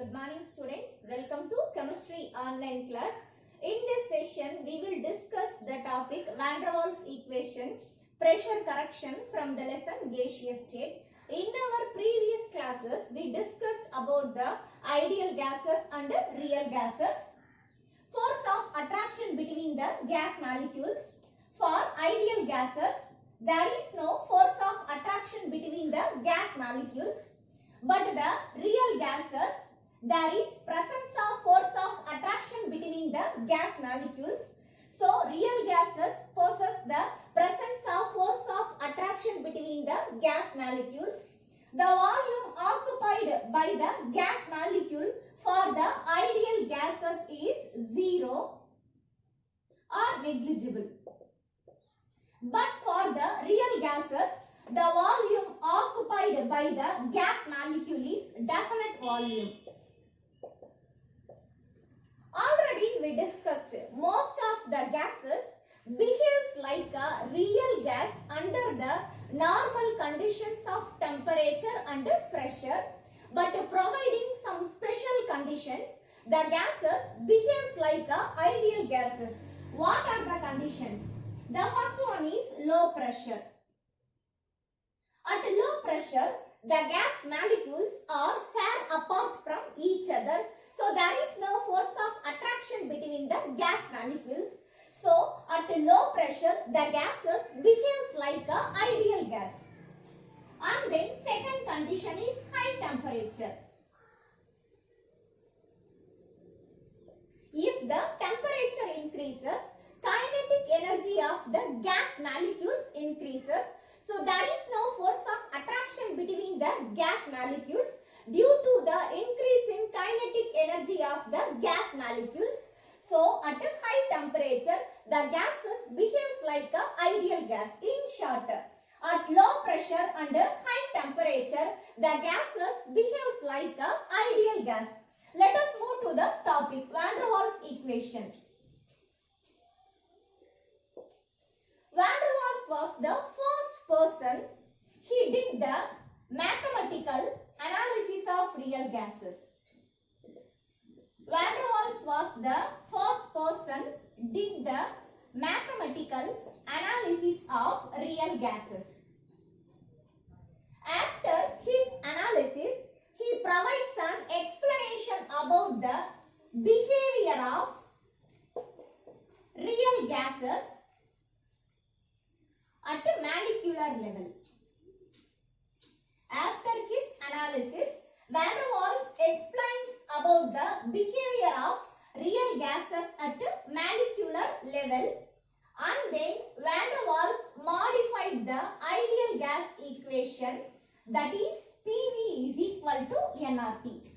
Good morning students. Welcome to chemistry online class. In this session we will discuss the topic van der Waals equation, pressure correction from the lesson gaseous state. In our previous classes we discussed about the ideal gases and real gases. Force of attraction between the gas molecules. For ideal gases there is no force of attraction between the gas molecules. But the real gases, there is presence of force of attraction between the gas molecules. So, real gases possess the presence of force of attraction between the gas molecules. The volume occupied by the gas molecule for the ideal gases is 0 or negligible. But for the real gases, the volume occupied by the gas molecule is definite volume. Already we discussed most of the gases behaves like a real gas under the normal conditions of temperature and pressure, but providing some special conditions, the gases behaves like a ideal gases. What are the conditions? The first one is low pressure. At low pressure, the gas molecules are far apart from each other. So, there is no force of attraction between the gas molecules. So, at low pressure, the gases behaves like an ideal gas. And then, second condition is high temperature. If the temperature increases, kinetic energy of the gas molecules increases. So, there is no force of attraction between the gas molecules due to the increase in kinetic energy of the gas molecules. So, at a high temperature, the gases behaves like an ideal gas. In short, at low pressure and high temperature, the gases behaves like an ideal gas. Let us move to the topic, van der Waals equation. Van der Waals was the first person. He did the mathematical analysis of real gases. Van der Waals was the first person did the mathematical analysis of real gases. After his analysis, he provides an explanation about the behavior of real gases at a molecular level. After his analysis, van der Waals explains about the behavior of real gases at a molecular level, and then van der Waals modified the ideal gas equation, that is PV is equal to nRT.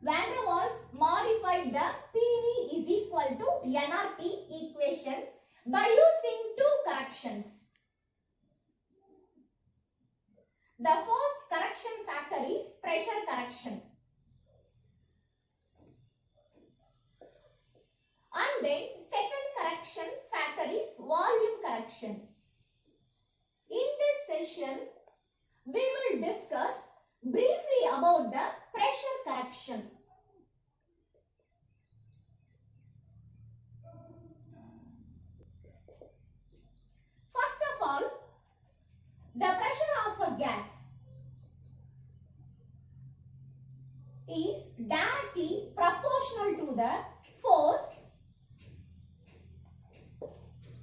Van der Waals modified the PV is equal to nRT equation by using two corrections. The first correction factor is pressure correction. And then second correction factor is volume correction. In this session, we will discuss briefly about the pressure correction. First of all, the pressure of a gas is directly proportional to the force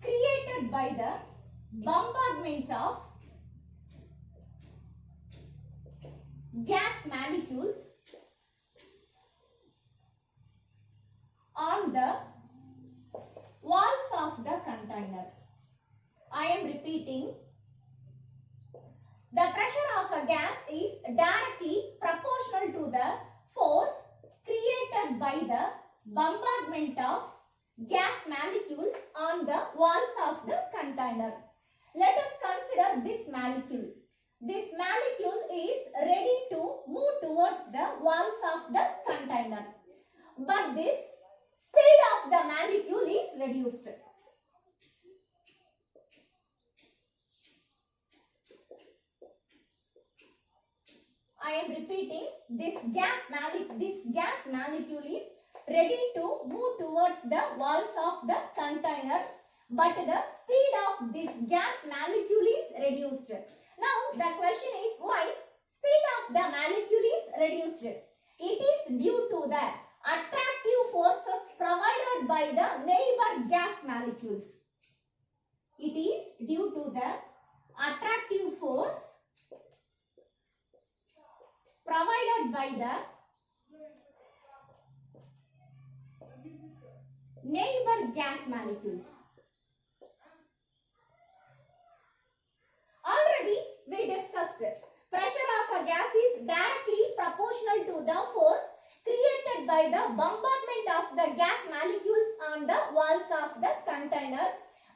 created by the bombardment of gas molecules on the walls of the container. I am repeating. The pressure of a gas is directly proportional to the force created by the bombardment of gas molecules on the walls of the container. Let us consider this molecule. This molecule is ready to move towards the walls of the container. But this speed of the molecule is reduced. I am repeating, this gas molecule is ready to move towards the walls of the container, but the speed of this gas molecule is reduced. Now the question is, why speed of the molecule is reduced? It is due to the attractive forces provided by the neighbor gas molecules. It is due to the attractive force provided by the neighbor gas molecules. Already we discussed it. Pressure of a gas is directly proportional to the force created by the bombardment of the gas molecules on the walls of the container,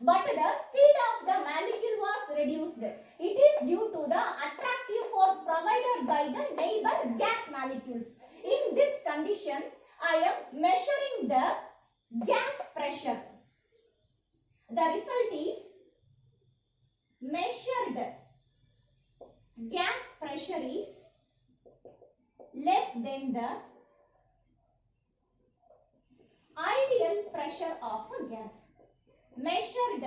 but the speed of the molecule was reduced. It is due to the attractive force provided by the neighbor gas molecules. In this condition, I am measuring the gas pressure. The result is measured gas pressure is less than the ideal pressure of a gas. Measured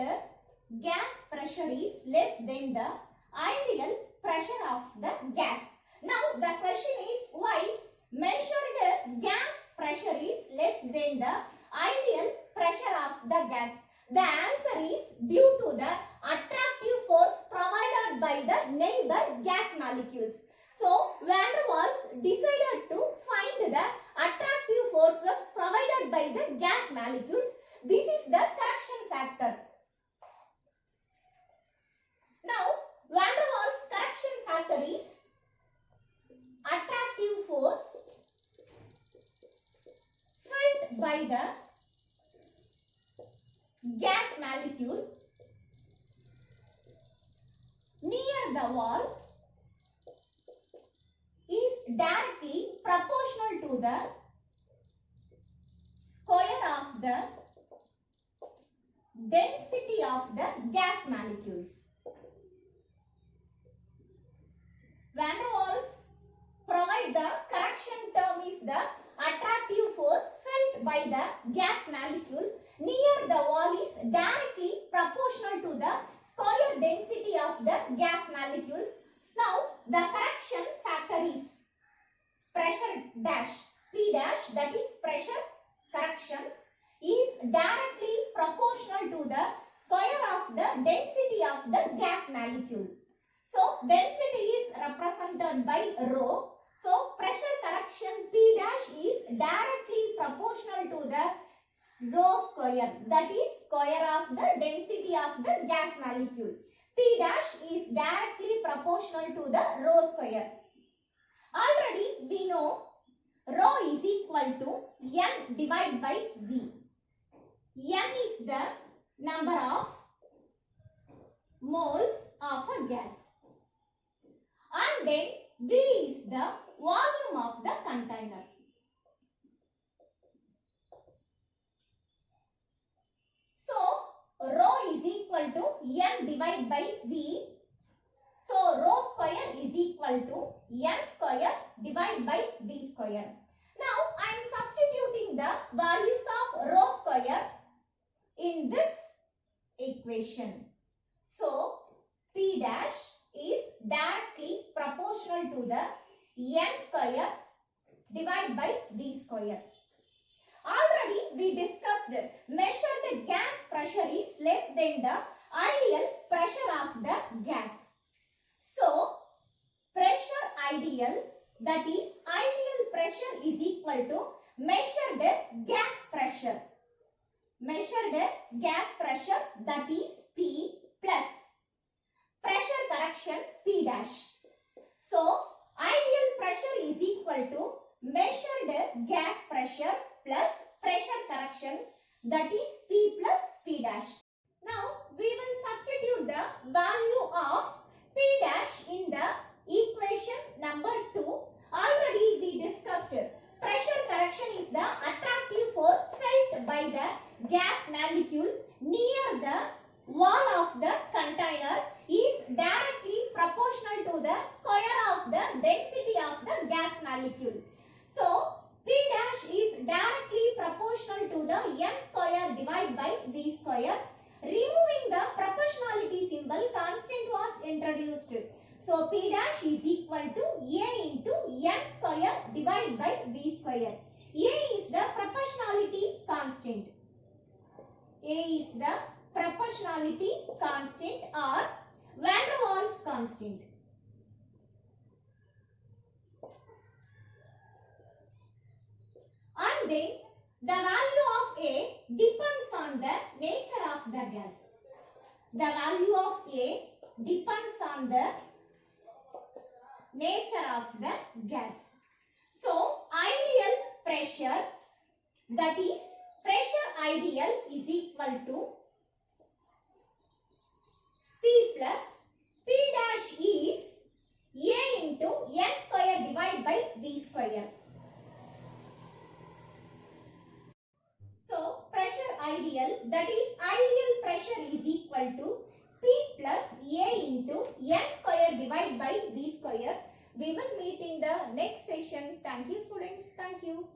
gas pressure is less than the ideal pressure of the gas. Now the question is, why measured gas pressure is less than the ideal pressure of the gas? The answer is due to the attractive force provided by the neighbor gas molecules. So Van der Waals decided to find the attractive forces provided by the gas molecules. This is the correction factor. Now Van der Waals correction factor is attractive force felt by the gas molecule near the wall is directly proportional to the square of the density of the gas molecules. Van der Waals provide the correction term is the attractive force felt by the gas molecule near the wall is directly proportional to the square density of the gas molecules. Now the correction factor is pressure dash P dash, that is pressure correction, is directly proportional to the square of the density of the gas molecule. So density is represented by rho. So pressure correction P dash is directly proportional to the rho square, that is square of the density of the gas molecule. P dash is directly proportional to the rho square. Already we know rho is equal to N divided by V. N is the number of moles of a gas, and then V is the volume of the container. So rho is equal to N divided by V. So rho square is equal to N square divided by V square. Now I am substituting the values of rho square in this equation. So P dash is directly proportional to the N square divided by V square. Already we discussed measured gas pressure is less than the ideal pressure of the gas. So pressure ideal, that is ideal pressure, is equal to measured gas pressure. Measured gas pressure, that is P, plus pressure correction P dash. So ideal pressure is equal to measured gas pressure plus pressure correction, that is P plus P dash. Now we will substitute the value of P dash in the equation number 2. Already we discussed it. Pressure correction is the attractive force felt by the gas molecule near the wall of the container is directly proportional to the square of the density of proportional to the n square divided by v square. Removing the proportionality symbol, constant was introduced. So P dash is equal to A into n square divided by v square. A is the proportionality constant. A is the proportionality constant or van der Waals constant. And then the value of A depends on the nature of the gas. The value of A depends on the nature of the gas. So ideal pressure, that is pressure ideal, is equal to P plus P dash is A into n square divided by v square. So pressure ideal, that is ideal pressure, is equal to P plus A into n square divided by v square. We will meet in the next session. Thank you students. Thank you.